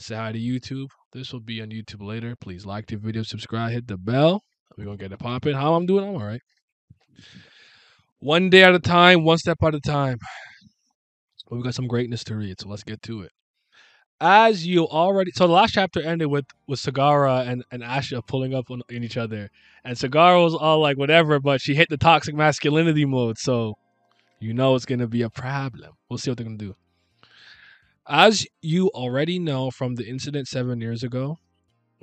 Say hi to YouTube. This will be on YouTube later. Please like the video, subscribe, hit the bell. We're gonna get it popping. How I'm doing? I'm all right. One day at a time, one step at a time. We got some greatness to read, so let's get to it. As you already, so the last chapter ended with Sagara and Asha pulling up in each other, and Sagara was all like whatever, but she hit the toxic masculinity mode, so you know it's gonna be a problem. We'll see what they're gonna do. As you already know from the incident 7 years ago,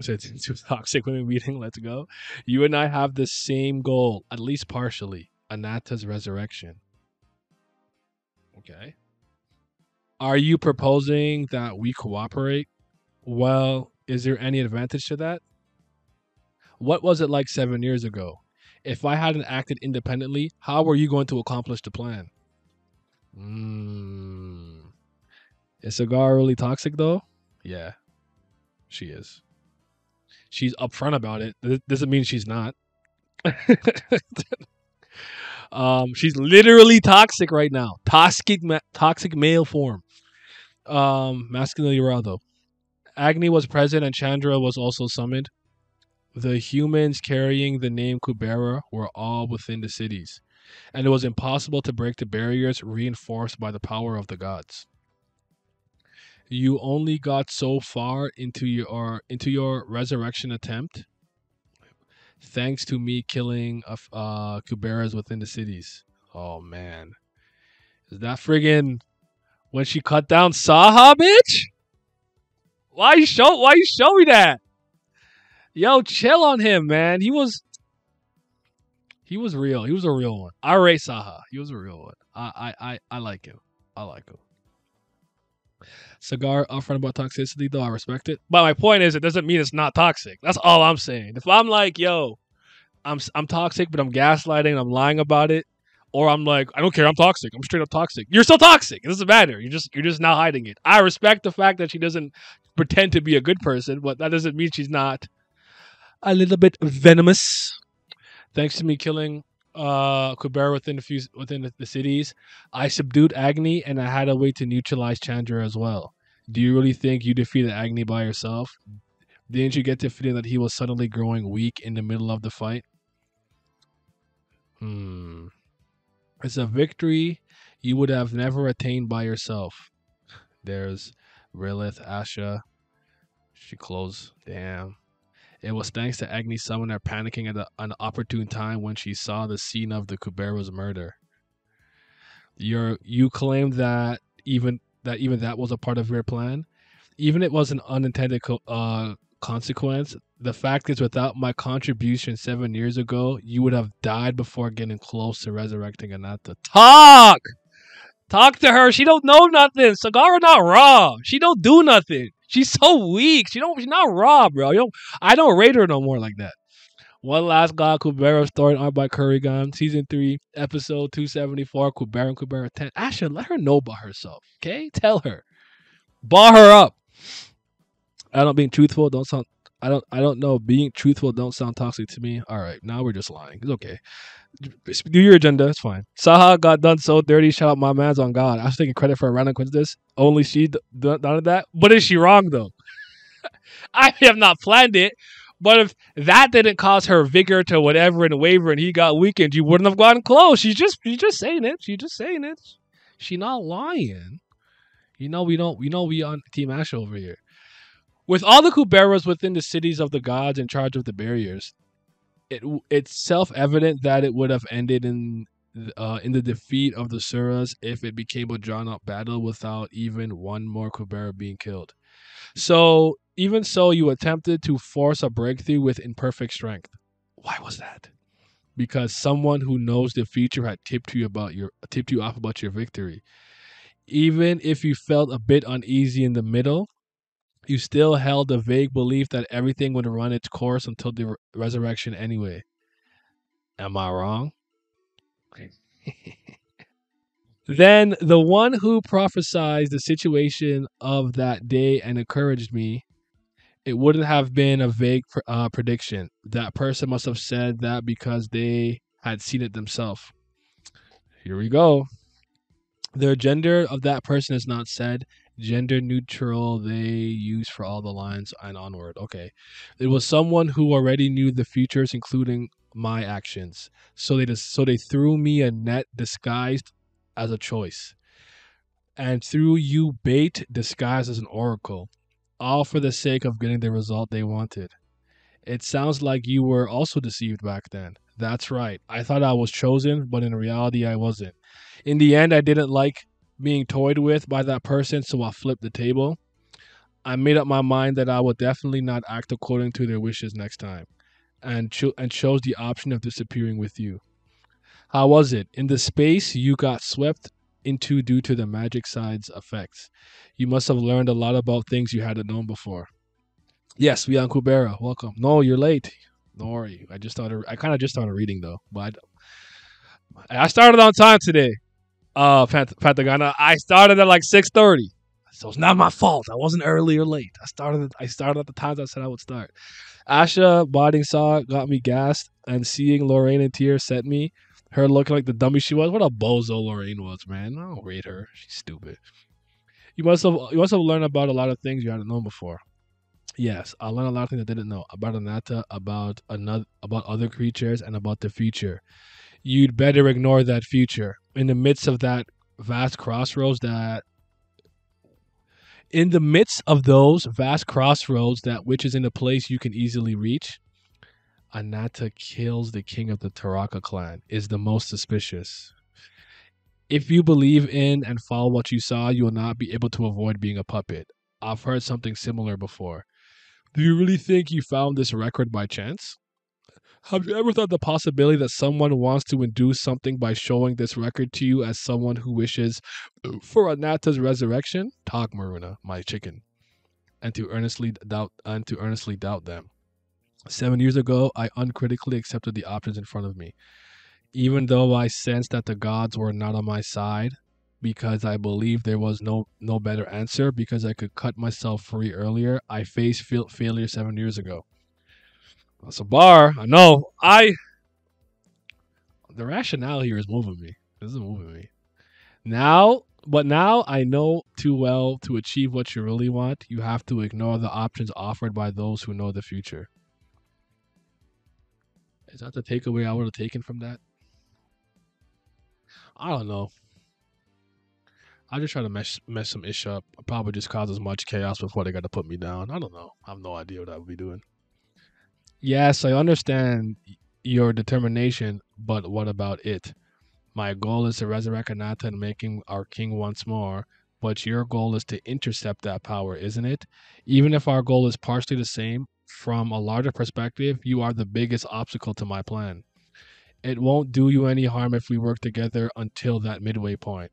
so it's toxic women meeting. Let's go. You and I have the same goal, at least partially. Anata's resurrection. Okay. Are you proposing that we cooperate? Well, is there any advantage to that? What was it like 7 years ago? If I hadn't acted independently, how were you going to accomplish the plan? Is Sagara really toxic though? Yeah, she is. She's upfront about it. Doesn't mean she's not. She's literally toxic right now. Toxic male form. Masculinity raw though. Agni was present and Chandra was also summoned. The humans carrying the name Kubera were all within the cities, and it was impossible to break the barriers reinforced by the power of the gods. You only got so far into your resurrection attempt, thanks to me killing Kuberas within the cities. Oh man, is that friggin' when she cut down Saha, bitch? Why you show me that? Yo, chill on him, man. He was real. He was a real one. I rate Saha. He was a real one. I like him. I like him. Cigar upfront about toxicity, though I respect it. But my point is, it doesn't mean it's not toxic. That's all I'm saying. If I'm like, yo, I'm toxic, but I'm gaslighting, and I'm lying about it, or I'm like, I don't care, I'm toxic. I'm straight up toxic. You're still toxic. It doesn't matter. You're just now hiding it. I respect the fact that she doesn't pretend to be a good person, but that doesn't mean she's not a little bit venomous. Thanks to me killing Kubera within the cities, I subdued Agni and I had a way to neutralize Chandra as well. Do you really think you defeated Agni by yourself? Didn't you get the feeling that he was suddenly growing weak in the middle of the fight? It's a victory you would have never attained by yourself. There's Rilith, Asha. She closed. Damn. It was thanks to Agni's summoner panicking at an opportune time when she saw the scene of the Kubera's murder. You claimed that even that was a part of your plan, even it was an unintended consequence. The fact is, without my contribution 7 years ago, you would have died before getting close to resurrecting Anata. Talk to her. She don't know nothing. Sagara not raw. She don't do nothing. She's so weak. She's not raw, bro. I don't rate her no more like that. One last God, Kubera story art by Kurigan, season 3, episode 274. Kubera and Kubera 10. Asha, let her know about herself. Okay, tell her, bar her up. I don't sound. I don't know. Being truthful don't sound toxic to me. All right, now we're just lying. It's okay. Do your agenda. It's fine. Saha got done so dirty. Shout out my man's on God. I was taking credit for a random coincidence. Only she done that. But is she wrong though? I have not planned it. But if that didn't cause her vigor to whatever and waver, and he got weakened, you wouldn't have gotten close. She's just saying it. She's just saying it. She not lying. We on Team Asha over here. With all the Kuberas within the cities of the gods in charge of the barriers, it's self-evident that it would have ended in the defeat of the Suras if it became a drawn-out battle without even one more Kubera being killed. So, even so, you attempted to force a breakthrough with imperfect strength. Why was that? Because someone who knows the future had tipped you off about your victory. Even if you felt a bit uneasy in the middle, you still held a vague belief that everything would run its course until the resurrection anyway. Am I wrong? Then the one who prophesied the situation of that day and encouraged me, it wouldn't have been a vague prediction. That person must have said that because they had seen it themselves. Here we go. The gender of that person is not said. Gender neutral, they use for all the lines and onward. Okay. It was someone who already knew the futures, including my actions. So they threw me a net disguised as a choice. And threw you bait disguised as an oracle. All for the sake of getting the result they wanted. It sounds like you were also deceived back then. That's right. I thought I was chosen, but in reality, I wasn't. In the end, I didn't like being toyed with by that person, so I flipped the table. I made up my mind that I would definitely not act according to their wishes next time, and chose the option of disappearing with you. How was it? In the space you got swept into due to the magic side's effects. You must have learned a lot about things you hadn't known before. Yes, we on Kubera. Welcome. No, you're late. Don't worry. I just started. I kind of just started reading though, but I started on time today. Patagana. I started at like 6:30, so it's not my fault. I wasn't early or late. I started at the times I said I would start. Asha botting saw got me gassed, and seeing Lorraine in tears set me. Her looking like the dummy she was. What a bozo Lorraine was, man. I don't rate her. She's stupid. You must have learned about a lot of things you hadn't known before. Yes, I learned a lot of things I didn't know about Anata, about other creatures, and about the future. You'd better ignore that future. In the midst of that vast crossroads that in the midst of those vast crossroads that which is in a place you can easily reach, Anata kills the king of the Taraka clan is the most suspicious. If you believe in and follow what you saw, you will not be able to avoid being a puppet. I've heard something similar before. Do you really think you found this record by chance? Have you ever thought the possibility that someone wants to induce something by showing this record to you as someone who wishes for Anata's resurrection? Talk, Maruna, my chicken, and to earnestly doubt them. 7 years ago, I uncritically accepted the options in front of me, even though I sensed that the gods were not on my side, because I believed there was no better answer, because I could cut myself free earlier. I faced failure 7 years ago. That's a bar. I know. The rationale here is moving me. This is moving me. Now I know too well to achieve what you really want. You have to ignore the options offered by those who know the future. Is that the takeaway I would have taken from that? I don't know. I just try to mess some ish up. Probably just cause as much chaos before they got to put me down. I don't know. I have no idea what I would be doing. Yes, I understand your determination, but what about it? My goal is to resurrect Anata and making our king once more, but your goal is to intercept that power, isn't it? Even if our goal is partially the same, from a larger perspective, you are the biggest obstacle to my plan. It won't do you any harm if we work together until that midway point.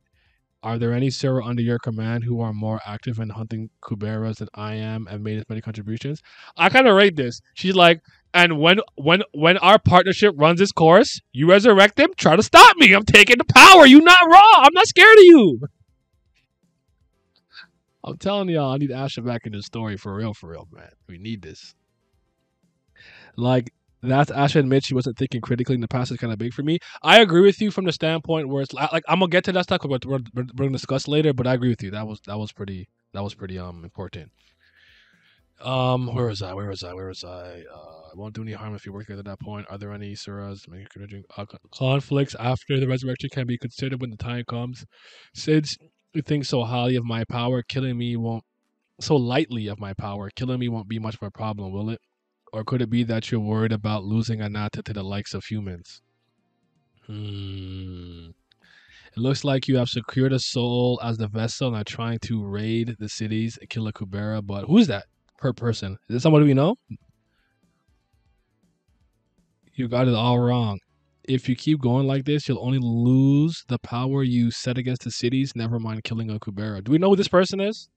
Are there any Sura under your command who are more active in hunting Kuberas than I am and made as many contributions? I kind of rate this. She's like, and when our partnership runs its course, you resurrect them. Try to stop me. I'm taking the power. You not wrong. I'm not scared of you. I'm telling y'all, I need Asha back in the story for real, man. We need this. Like, that's Asha admits she wasn't thinking critically in the past is kind of big for me. I agree with you from the standpoint where it's like I'm gonna get to that stuff we're gonna discuss later, but I agree with you. That was pretty important. Where was I? It won't do any harm if you work together at that point. Are there any suras conflicts after the resurrection can be considered when the time comes? Since you think so highly of my power, killing me won't so lightly of my power, killing me won't be much of a problem, will it? Or could it be that you're worried about losing Anata to the likes of humans? Hmm. It looks like you have secured a soul as the vessel and are trying to raid the cities and kill a Kubera, but who's that per person? Is it somebody we know? You got it all wrong. If you keep going like this, you'll only lose the power you set against the cities, never mind killing a Kubera. Do we know who this person is?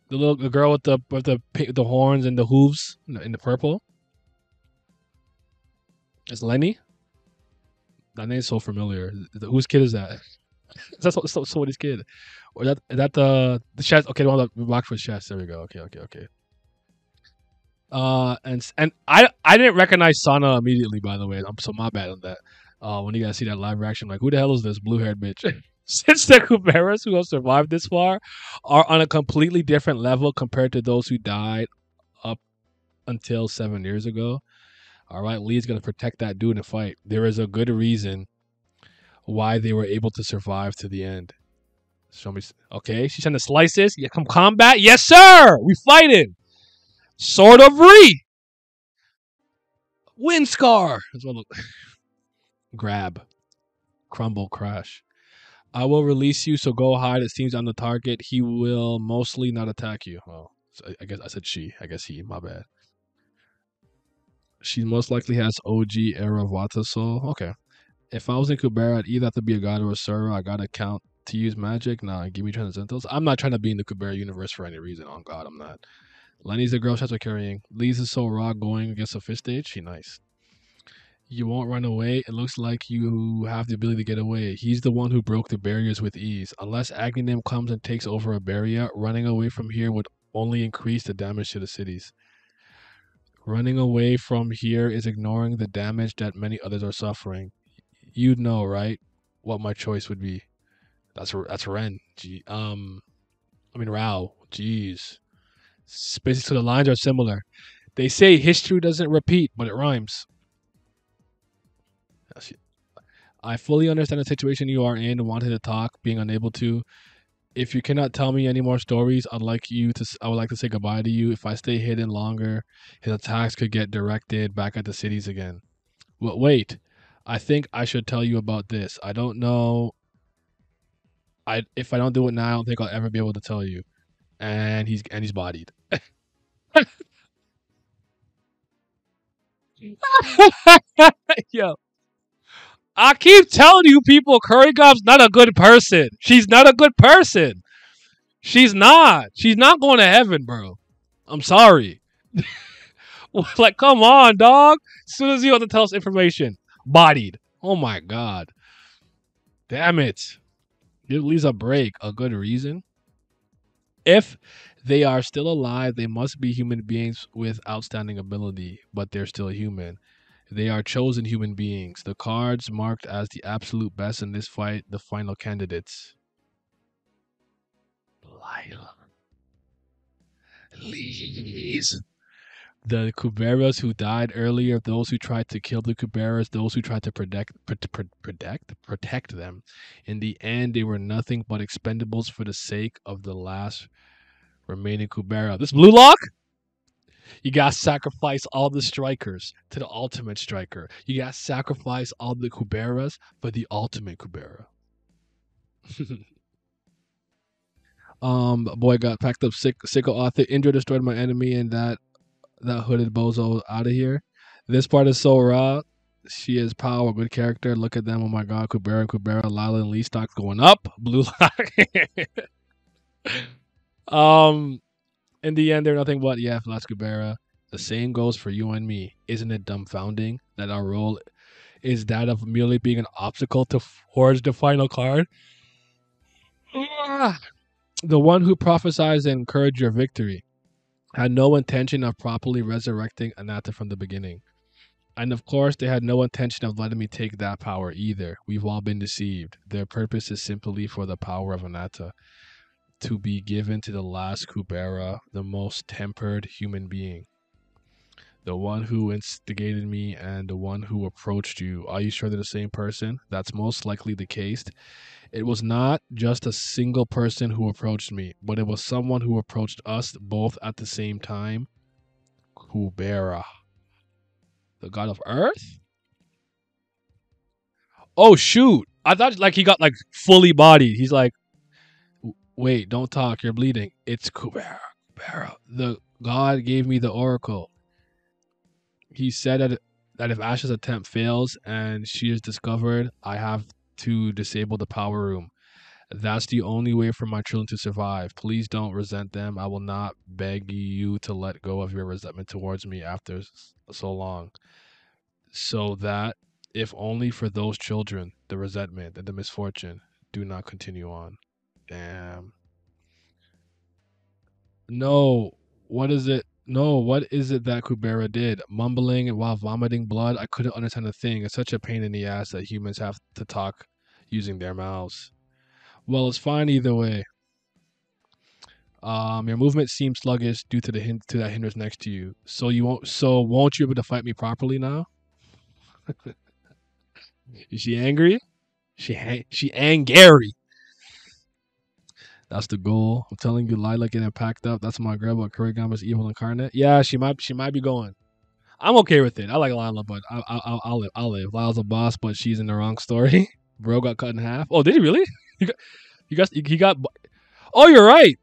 The girl with the horns and the hooves in the purple? It's Lenny? That name's so familiar. Whose kid is that? That's somebody's kid. Or is that the chest? Okay, the one that blocked for chest. There we go. Okay. And I didn't recognize Sana immediately. By the way, I'm so my bad on that. When you guys see that live reaction, I'm like, who the hell is this blue haired bitch? Since the Kuberas who have survived this far are on a completely different level compared to those who died up until 7 years ago. All right, Lee's gonna protect that dude in a fight. There is a good reason why they were able to survive to the end. Show me. Okay, she's trying to slice this. Yeah, come combat. Yes, sir. We fighting. Sword of Re. Wind Scar. That's what grab. Crumble. Crash. I will release you, so go hide. It seems on the target. He will mostly not attack you. Well, so I guess I said she. I guess he. My bad. She most likely has OG era Vata Soul. Okay. If I was in Kubera, I'd either have to be a god or a server. I gotta count to use magic. Nah, give me transcendentals. I'm not trying to be in the Kubera universe for any reason. On God, I'm not. Lenny's the girl shots are carrying. Leez is so raw going against a fifth stage. She nice. You won't run away. It looks like you have the ability to get away. He's the one who broke the barriers with ease. Unless Aghanim comes and takes over a barrier, running away from here would only increase the damage to the cities. Running away from here is ignoring the damage that many others are suffering. You'd know, right? What my choice would be. That's Ren. Rao. Jeez. Basically, so the lines are similar. They say history doesn't repeat, but it rhymes. I fully understand the situation you are in, wanting to talk, being unable to. If you cannot tell me any more stories, I would like to say goodbye to you. If I stay hidden longer, his attacks could get directed back at the cities again. Well, wait. I think I should tell you about this. I don't know. If I don't do it now, I don't think I'll ever be able to tell you. And he's bodied. Yo, I keep telling you, people, Kurigom's not a good person. She's not a good person. She's not. She's not going to heaven, bro. I'm sorry. Like, come on, dog. As soon as you have to tell us information, bodied. Oh my god. Damn it. Give Lisa a break. A good reason. If they are still alive, they must be human beings with outstanding ability, but they're still human. They are chosen human beings. The cards marked as the absolute best in this fight, the final candidates. Lila. Leez. The Kuberas who died earlier, those who tried to kill the Kuberas, those who tried to protect them. In the end, they were nothing but expendables for the sake of the last remaining Kubera. This blue lock? You gotta sacrifice all the strikers to the ultimate striker. You gotta sacrifice all the Kuberas for the ultimate Kubera. Boy got packed up sick. Sicko author injured, destroyed my enemy, and that hooded bozo out of here. This part is so raw. She has power, good character. Look at them. Oh my god, Kubera, Lila, and Lee stocks going up. Blue lock. In the end, they're nothing but Last Kubera. The same goes for you and me. Isn't it dumbfounding that our role is that of merely being an obstacle towards the final card? The one who prophesied and encouraged your victory had no intention of properly resurrecting Anatta from the beginning. And of course, they had no intention of letting me take that power either. We've all been deceived. Their purpose is simply for the power of Anatta to be given to the last Kubera, the most tempered human being. The one who instigated me and the one who approached you. Are you sure they're the same person? That's most likely the case. It was not just a single person who approached me, but it was someone who approached us both at the same time. Kubera. The god of earth? Oh, shoot. I thought he got fully bodied. He's like, wait, don't talk. You're bleeding. It's Kubera. The god gave me the oracle. He said that if Asha's attempt fails and she is discovered, I have to disable the power room. That's the only way for my children to survive. Please don't resent them. I will not beg you to let go of your resentment towards me after so long. So that, if only for those children, the resentment and the misfortune do not continue on. Damn. No. What is it? No, what is it that Kubera did? Mumbling while vomiting blood? I couldn't understand a thing. It's such a pain in the ass that humans have to talk using their mouths. Well, it's fine either way. Your movement seems sluggish due to to that hinders next to you. So you won't. So won't you be able to fight me properly now? Is she angry? She angry. That's the goal. I'm telling you, Lila getting packed up. That's my girl, but Kurigama's evil incarnate. Yeah, she might be going. I'm okay with it. I like Lila, but I'll live. I'll live. Lila's a boss, but she's in the wrong story. Bro got cut in half. Oh, did he really? He got. Oh, you're right.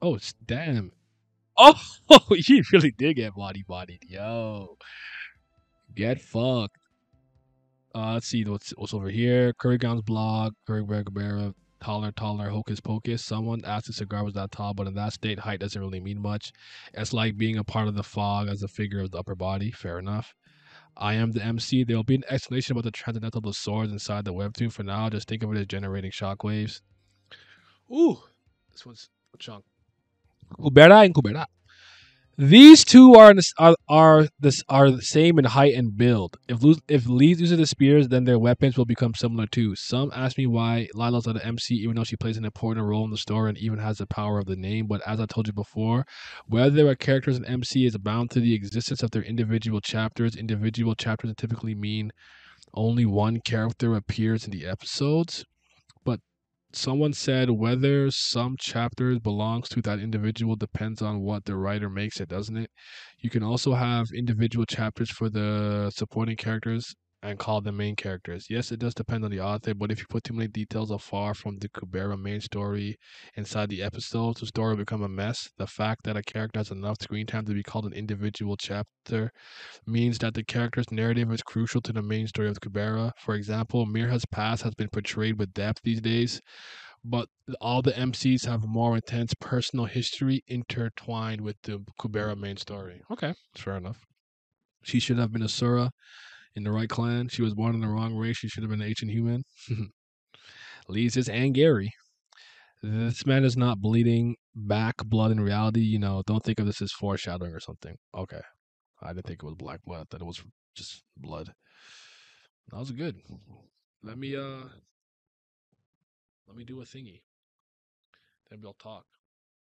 Oh, damn. Oh, he really did get bodied. Yo, get fucked. Let's see what's over here. Kurrigan's blog, Kubera Kubera, taller, hocus pocus. Someone asked if Sagara was that tall, but in that state, height doesn't really mean much. It's like being a part of the fog as a figure of the upper body. Fair enough. I am the MC. There will be an explanation about the transcendental of the swords inside the webtoon. For now, just think of it as generating shockwaves. Ooh, this one's a chunk. Kubera and Kubera. These two are the same in height and build. If Leez uses the spears, then their weapons will become similar too. Some ask me why Lila's not an MC, even though she plays an important role in the story and even has the power of the name. But as I told you before, whether a character is an MC is bound to the existence of their individual chapters. Individual chapters typically mean only one character appears in the episodes. But someone said whether some chapters belongs to that individual depends on what the writer makes it, doesn't it? You can also have individual chapters for the supporting characters and call them main characters. Yes, it does depend on the author, but if you put too many details afar from the Kubera main story inside the episodes, the story will become a mess. The fact that a character has enough screen time to be called an individual chapter means that the character's narrative is crucial to the main story of Kubera. For example, Mirha's past has been portrayed with depth these days, but all the MCs have more intense personal history intertwined with the Kubera main story. Okay, fair enough. She should have been a Sura in the right clan. She was born in the wrong race. She should have been an ancient human. Leez is Gary. This man is not bleeding back blood in reality. Don't think of this as foreshadowing or something. Okay. I didn't think it was black blood. I thought it was just blood. That was good. Let me let me do a thingy. Then we'll talk.